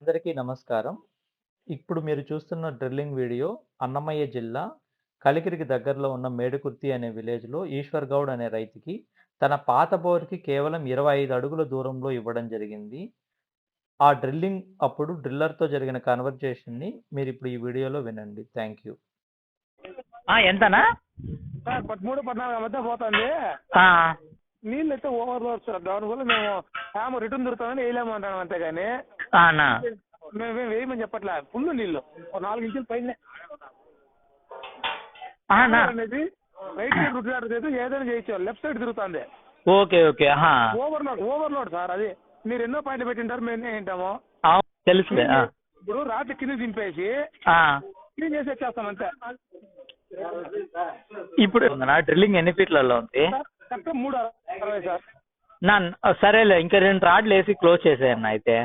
అందరికీ నమస్కారం. ఇప్పుడు మీరు చూస్తున్న డ్రిల్లింగ్ వీడియో అన్నమయ్య జిల్లా కలికిరికి దగ్గరలో ఉన్న మేడుకుర్తి అనే విలేజ్‌లో ఈశ్వర్ గౌడ్ అనే రైతుకి తన పాత బోర్‌కి కేవలం 25 అడుగుల దూరంలో ఇవ్వడం జరిగింది. ఆ డ్రిల్లింగ్ అప్పుడు డ్రిల్లర్‌తో జరిగిన కన్వర్జేషన్‌ని మీరిప్పుడు ఈ వీడియోలో వినండి. Thank you. ఎంతనా? సార్ 13, 14 మధ్య పోతుంది. ఆ, నీళ్ళు అయితే ఓవర్లోడ్ సార్. దానివల్ల మేము హ్యామ్ రిటర్న్ దొరుకుతుందని వేయలేమంటాం అంతేగాని అన్నా మేము వేయమని చెప్పట్లే. ఫుల్ నీళ్ళు ఒక 4 ఇంచుల పైన అన్నా అనేది రైట్ సైడ్ రుట్లాడితే ఏదైనా చేయొచ్చు. లెఫ్ట్ సైడ్ తిరుగుతుంది. Okay okay overload sir. అది మీరు ఎన్నో పాయింట్లు పెట్టింటారు, మేము ఎన్నో ఏంటాము. తెలుసులే. ఇప్పుడు రాత్రి కింద దింపేసి క్లీన్ చేసి వచ్చేస్తాం అంతే. ఇప్పుడు డ్రిల్లింగ్ ఎన్ని ఫీట్లలో ఉంది? Correct 360 sir. సరేలే, ఇంకా 2 రాడ్లు వేసి క్లోజ్ చేసేయన్న అయితే.